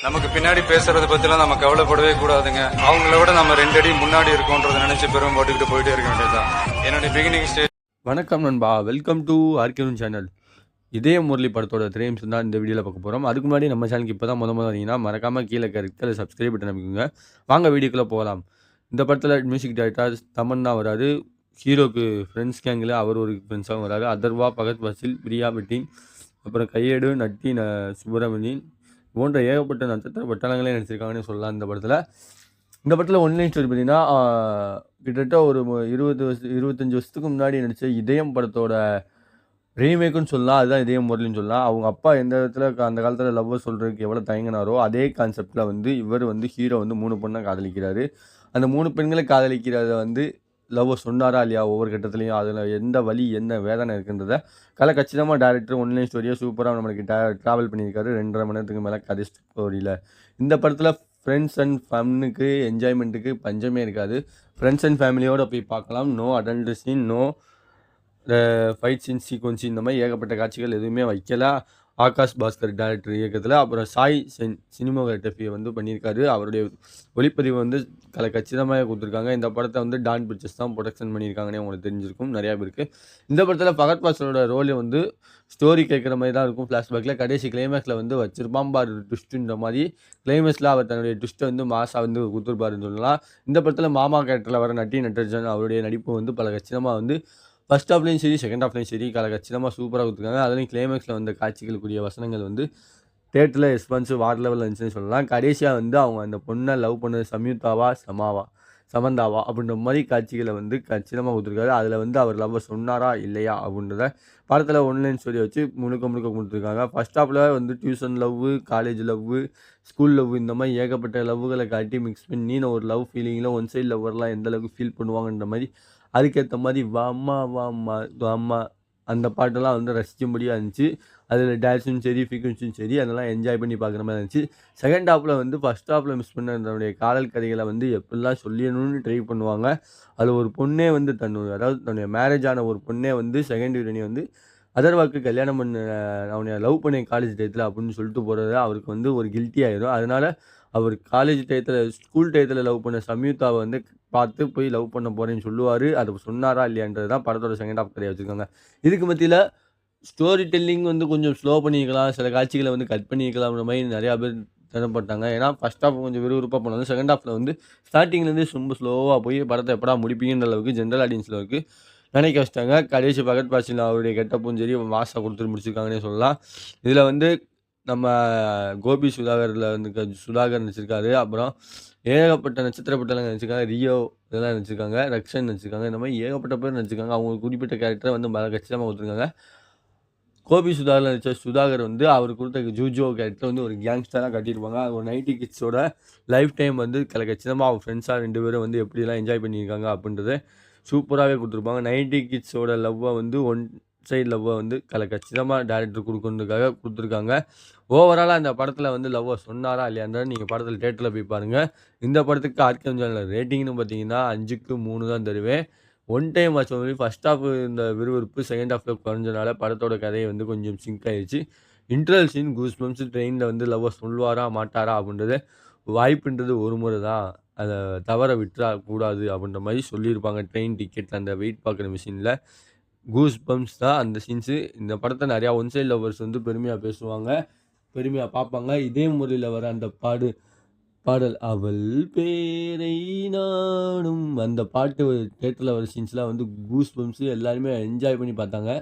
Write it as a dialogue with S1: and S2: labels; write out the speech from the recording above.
S1: நமக்கு பின்னாடி பேசுறத பத்திலாம் நம்ம கவலைப்படவே கூடாதுங்க. அவங்கள விட நம்ம 2 அடி முன்னாடி இருக்கோன்றதை நினைச்சு பெரும் போட்டுக்கிட்டு போயிட்டே இருக்க வேண்டியதுதான். என்னுடைய பிகினிங் ஸ்டேஜ்.
S2: வணக்கம் நண்பா, வெல்கம் டு ஆர்கேன் சேனல். இதே முரளி படத்தோட திரையம்சம் தான் இந்த வீடியோவில் பார்க்க போகிறோம். அதுக்கு முன்னாடி நம்ம சேனலுக்கு இப்போ தான் முத வரீங்கன்னா மறக்காமல் கீழே இருக்க சப்ஸ்கிரைப் பண்ணி நம்பிக்கோங்க. வாங்க வீடியோக்குள்ளே போகலாம். இந்த படத்தில் மியூசிக் டைரக்டர் தமன்னா வராரு. ஹீரோக்கு ஃப்ரெண்ட்ஸ் கேங்கில் அவர் ஒரு ஃப்ரெண்ட்ஸாகவும் வராரு. அதர்வா, பகத் வசில், பிரியா பெட்டின், அப்புறம் கையேடு, நட்டி, சுப்பிரமணியன் போன்ற ஏகப்பட்ட நட்சத்திர பட்டாளங்களே நடிச்சிருக்காங்கன்னு சொல்லலாம். இந்த படத்தில் ஒன்லைன் ஸ்டோரி பார்த்தீங்கன்னா கிட்டத்தட்ட ஒரு 25 வருஷத்துக்கு முன்னாடி நடித்த இதயம் படத்தோட ரீமேக்குன்னு சொல்லலாம். அதுதான் இதயம் முரளின்னு சொல்லலாம். அவங்க அப்பா எந்த இடத்துல அந்த காலத்தில் லவ்வை சொல்கிறதுக்கு எவ்வளோ தயங்கினாரோ அதே கான்செப்டில் இவர் ஹீரோ 3 பொண்ணை காதலிக்கிறாரு. அந்த 3 பெண்களை காதலிக்கிறத லவ்வை சொன்னாரா இல்லையா ஒவ்வொரு கட்டத்துலையும், அதில் எந்த வலி என்ன வேதனை இருக்குன்றத கச்சிதமாக டேரக்டர் ஒன்லைன் ஸ்டோரியாக சூப்பராக நம்மளுக்கு ட்ராவல் பண்ணியிருக்காரு. 2.5 மணி நேரத்துக்கு மேலே கதை ஸ்டோரியில். இந்த படத்தில் ஃப்ரெண்ட்ஸ் அண்ட் ஃபன்னுக்கு என்ஜாய்மெண்ட்டுக்கு பஞ்சமே இருக்காது. ஃப்ரெண்ட்ஸ் அண்ட் ஃபேமிலியோடு போய் பார்க்கலாம். No adult scene, no fight scene, sequence, இந்த மாதிரி ஏகப்பட்ட காட்சிகள் எதுவுமே வைக்கல. ஆகாஷ் பாஸ்கர் டேரக்டர் இயக்கத்தில். அப்புறம் சாய் சினிமோகிராஃபியை பண்ணியிருக்காரு. அவருடைய ஒளிப்பதிவு கச்சிதமாக கொடுத்துருக்காங்க. இந்த படத்தை டான் பிக்சர்ஸ் தான் ப்ரொடக்ஷன் பண்ணியிருக்காங்கன்னே உங்களுக்கு தெரிஞ்சிருக்கும் நிறையா பேருக்கு. இந்த படத்தில் பகத் பாசனோட ரோல் ஸ்டோரி கேட்குற மாதிரி தான் இருக்கும். ஃப்ளாஷ்பேக்கில் கடைசி கிளைமேக்ஸில் வச்சிருப்பான் பாரு ட்விஸ்ட்டுன்ற மாதிரி. கிளைமேக்ஸில் அவர் தன்னுடைய ட்விஸ்ட்டை மாசாக கொடுத்துருப்பாருன்னு சொல்லலாம். இந்த படத்தில் மாமா கேரக்டரில் வர நட்டி நட்டராஜன் அவருடைய நடிப்பு பல கச்சிதமாக ஃபர்ஸ்ட் ஹாஃப்லையும் சரி செகண்ட் ஹாஃப்லையும் சரி கச்சிதமாக சூப்பராக கொடுத்துருக்காங்க. அதுலேயும் கிளைமேக்ஸில் காட்சிகளுக்குரிய வசனங்கள் தேட்டரில் ரெஸ்பான்ஸு வார் லெவலில் இருந்துச்சுன்னு சொல்லலாம். கடைசியாக அவங்க அந்த பொண்ணை லவ் பண்ணது சமந்தாவா அப்படின்ற மாதிரி காட்சிகளை கச்சிதமாக கொடுத்துருக்காரு. அதில் அவர் லவ்வை சொன்னாரா இல்லையா அப்படின்றத படத்தில் ஒன்லைன் ஸ்டோரியை வச்சு முழுக்க கொடுத்துருக்காங்க. ஃபர்ஸ்ட் ஹாஃபில் tuition love, college love, school love, இந்த மாதிரி ஏகப்பட்ட லவ்களை காட்டி மிக்ஸ் பண்ணி ஒரு லவ் ஃபீலிங்கில் ஒன் சைடு லவ்வர்லாம் எந்த அளவுக்கு ஃபீல் பண்ணுவாங்கன்ற மாதிரி அதுக்கேற்ற மாதிரி வாம்மா அந்த பாட்டெல்லாம் ரசிக்கும்படியாக இருந்துச்சு. அதில் டான்ஸும் சரி ஃப்ரீக்வன்ஸும் சரி அதெல்லாம் என்ஜாய் பண்ணி பார்க்குற மாதிரி இருந்துச்சு. செகண்ட் ஹாஃபில் ஃபஸ்ட் ஹாஃபில் மிஸ் பண்ண அதனுடைய காதல் கதைகளை எப்படிலாம் சொல்லிடணும்னு ட்ரை பண்ணுவாங்க. அதில் ஒரு பொண்ணே தன்னுடைய மேரேஜ் ஆன ஒரு பொண்ணே செகண்ட் ஹீரோயினி அதர்வாக்கு கல்யாணம் பண்ண அவனை லவ் பண்ண காலேஜ் டயத்தில் அப்படின்னு சொல்லிட்டு போகிறது அவருக்கு ஒரு கில்ட்டி ஆயிடும். அதனால் அவர் காலேஜ் டயத்தில் ஸ்கூல் டயத்தில் லவ் பண்ண சம்யுக்தாவை பார்த்து போய் லவ் பண்ண போகிறேன்னு சொல்லுவார். அதை சொன்னாரா இல்லையான்றது தான் படத்தோட செகண்ட் ஹாஃப் கதையை வச்சுருக்காங்க. இதுக்கு மத்தியில் ஸ்டோரி டெல்லிங் கொஞ்சம் ஸ்லோ பண்ணிக்கலாம், சில காட்சிகளை கட் பண்ணிக்கலாம்ன்ற மாதிரி நிறையா பேர் திறப்பட்டாங்க. ஏன்னா ஃபஸ்ட் ஹாஃப் கொஞ்சம் விறுவிறுப்பாக போனாலும் செகண்ட் ஹாஃபில் ஸ்டார்டிங்லேருந்து ரொம்ப ஸ்லோவாக போய் படத்தை எப்படா முடிப்பீங்கன்ற அளவுக்கு ஜென்ரல் ஆடியன்ஸ் அளவுக்கு நினைக்க வச்சிட்டாங்க. கடைசி பகத் பாசில் அவருடைய கெட்டப்பும் சரி மாசாக கொடுத்துட்டு முடிச்சிருக்காங்கன்னே சொல்லலாம். இதில் நம்ம கோபி சுதாகர் நடிச்சிருக்காரு. அப்புறம் ஏகப்பட்ட நட்சத்திர பட்டெல்லாம் நடிச்சிருக்காங்க. ரியோ இதெல்லாம் நடிச்சிருக்காங்க. ரக்ஷன் நடிச்சிருக்காங்க. இந்த மாதிரி ஏகப்பட்ட பேர் நடிச்சிருக்காங்க. அவங்க குறிப்பிட்ட கேரக்டரை கச்சிதமாக கொடுத்துருக்காங்க. கோபி சுதாகர் நடித்த சுதாகர் அவர் கொடுத்த ஜூஜோ கேரக்டர் ஒரு கேங்ஸ்டராக கட்டியிருப்பாங்க. ஒரு 90 கிட்ஸோட லைஃப் டைம் கச்சிதமாக அவங்க ஃப்ரெண்ட்ஸாக 2 பேரும் எப்படிலாம் என்ஜாய் பண்ணியிருக்காங்க அப்படின்றத சூப்பராகவே கொடுத்துருப்பாங்க. 90 கிட்ஸோட லவ்வை ஒன் சைடு லவ்வை கச்சிதமாக டேரக்டர் கொடுக்கறதுக்காக கொடுத்துருக்காங்க. ஓவராலாக அந்த படத்தில் லவ்வை சொன்னாரா இல்லையான்றது நீங்கள் படத்தில் தேட்டரில் போய் பாருங்கள். இந்த படத்துக்கு ஆர்கேன் சேனல் ரேட்டிங்னு பார்த்தீங்கன்னா 5க்கு 3 தான் தருவேன். One time watch first half இந்த விறுவிறுப்பு செகண்ட் ஹாஃபில் குறைஞ்சனால படத்தோட கதையை கொஞ்சம் சிங்க் ஆகிடுச்சு. இன்டர்வல் சீன் கூஸ் பம்ப்ஸ் ட்ரெயினில் லவ்வை சொல்லுவாரா மாட்டாரா அப்படின்றது வாய்ப்புன்றது ஒரு முறை தான், அதை தவற விட்டுறக்கூடாது அப்படின்ற மாதிரி சொல்லியிருப்பாங்க. ட்ரெயின் டிக்கெட்டில் அந்த வெயிட் பார்க்குற மிஷினில் கூஸ் பம்ப்ஸ் தான் அந்த சீன்ஸு. இந்த படத்தை நிறையா ஒன் சைட் லவ்வர்ஸ் பெருமையாக பேசுவாங்க, பெருமையாக பார்ப்பாங்க. இதே முறையில் வர அந்த பாடல் அவள் பேரை நானும் அந்த பாட்டு தேட்டரில் வர சீன்ஸ்லாம் கூஸ் பம்ப்ஸு எல்லாருமே என்ஜாய் பண்ணி பார்த்தாங்க.